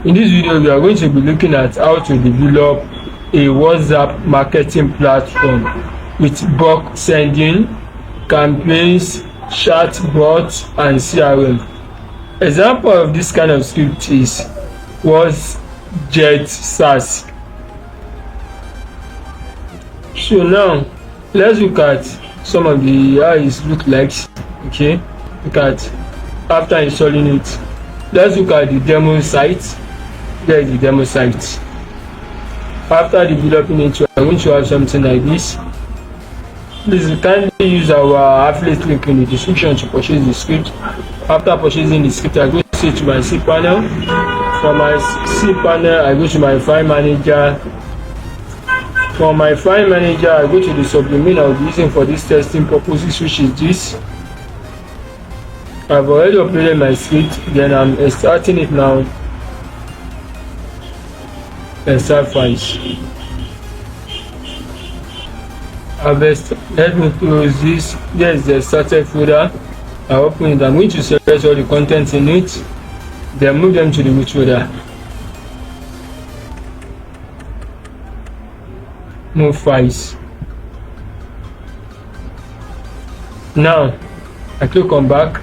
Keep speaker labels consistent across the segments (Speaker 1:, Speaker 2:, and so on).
Speaker 1: In this video, we are going to be looking at how to develop a WhatsApp marketing platform with bulk sending, campaigns, chatbots, and CRM. Example of this kind of script is WhatsJet SaaS. So now let's look at some of the how it looks like. Okay, look at after installing it. Let's look at the demo site. There is the demo site. After developing it, we are going to have something like this. Please kindly use our affiliate link in the description to purchase the script. After purchasing the script, I go straight to my cPanel. From my cPanel, I go to my file manager. From my file manager, I go to the subdomain I'll be using for this testing purposes, which is this. I've already uploaded my script, then I'm extracting it now. Extract files. Let me close this. There is the started folder. I open it. I'm going to select all the contents in it, then move them to the root folder. Move files. Now I click on back.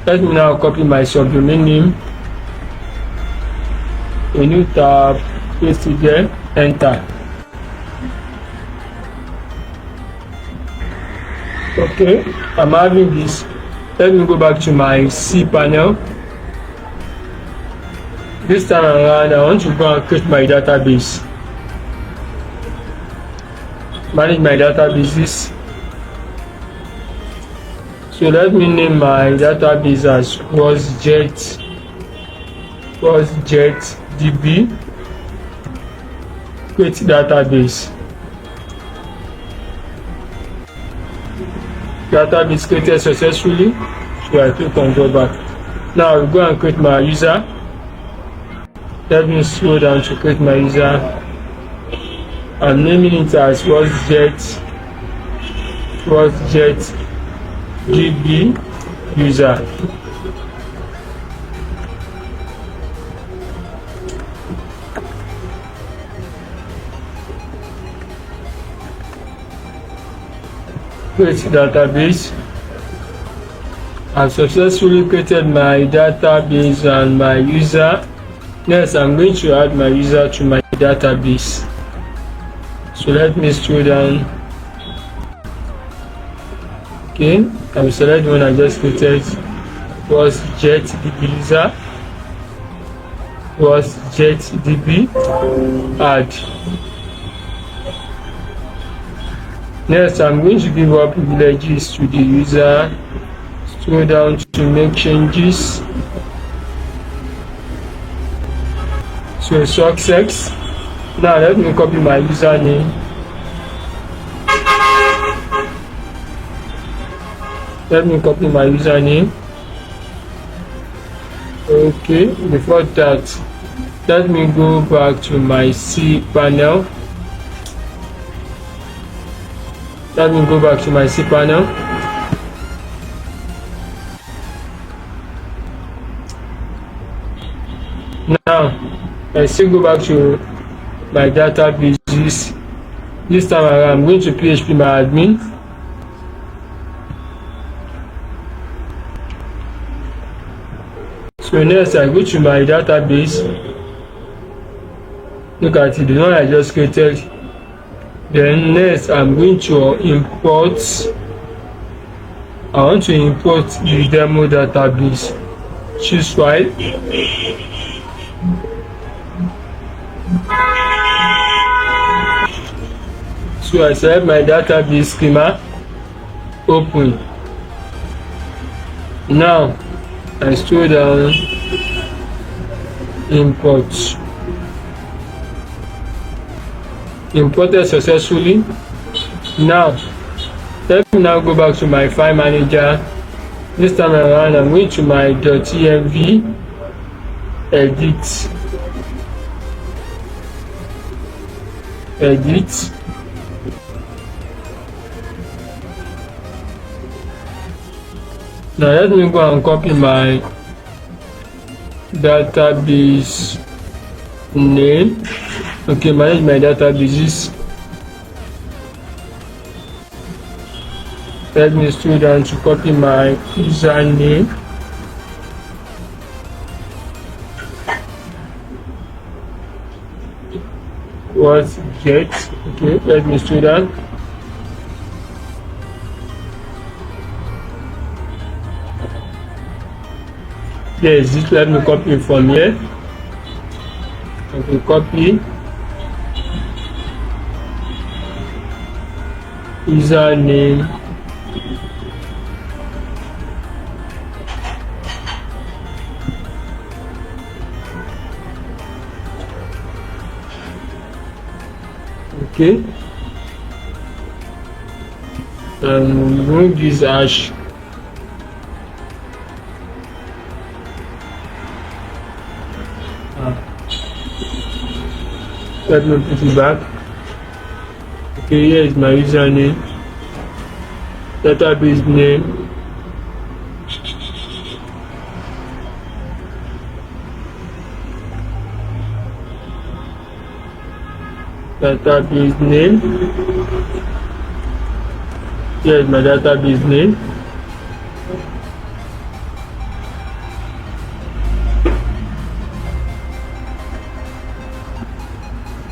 Speaker 1: Let me now copy my subdomain name, a new tab, paste it there, enter. Okay, I'm having this. Let me go back to my cPanel. This time around, I want to go and create my database. Manage my databases. So let me name my database as WhatsJet DB. Create database. Database created successfully. So I click on go back. Now I'll go and create my user. Let me scroll down to create my user. I'm naming it as WhatsJet DB user. Create database. I've successfully created my database and my user. Next, I'm going to add my user to my database. So let me scroll down. Okay, I will select the one I just created. WhatsJet DB user. WhatsJet DB. Add. Next, I'm going to give up privileges to the user. Scroll down to make changes. So success. Now let me copy my username. Let me copy my username. Okay, before that, let me go back to my cPanel. Let me go back to my cPanel. Now, I still go back to my databases. This time around, I'm going to PHP my admin. So next, I go to my database. Look at it, the one I just created. Then next, I'm going to import. I want to import the demo database. Choose file. So I select my database schema. Open. Now I scroll down. Import. Imported successfully. Now let me now go back to my file manager. This time around, I'm going to my .env, edit. Now let me go and copy my database name. Okay, manage my databases. Let me scroll down to copy my username. WhatsJet. Okay, let me scroll down. Yes, this, let me copy from here. Okay, copy username. Okay, remove this hash. Let me put it back. Okay, here is my username, database name, database name. Here is my database name.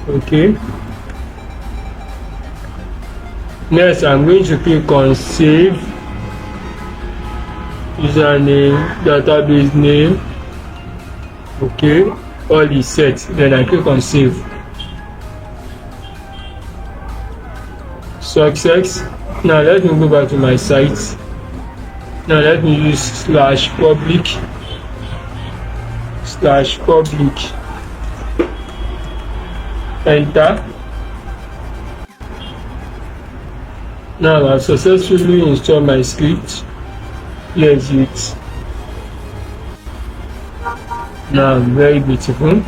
Speaker 1: Okay. Next, I'm going to click on save. Username, database name. Okay, all is set. Then I click on save. Success. Now let me go back to my site. Now let me use /public. Enter. Now I've successfully installed my script. Here's it. Now very beautiful.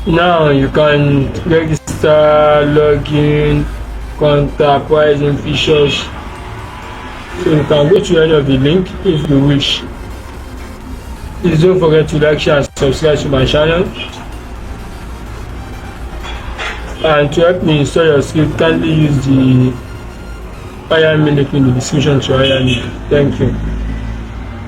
Speaker 1: Now you can register, login, contact, pricing, features. So you can go to any of the link if you wish. Please don't forget to like, share, and subscribe to my channel. And to help me install your script, kindly use the hire me link in the description to hire me. Thank you.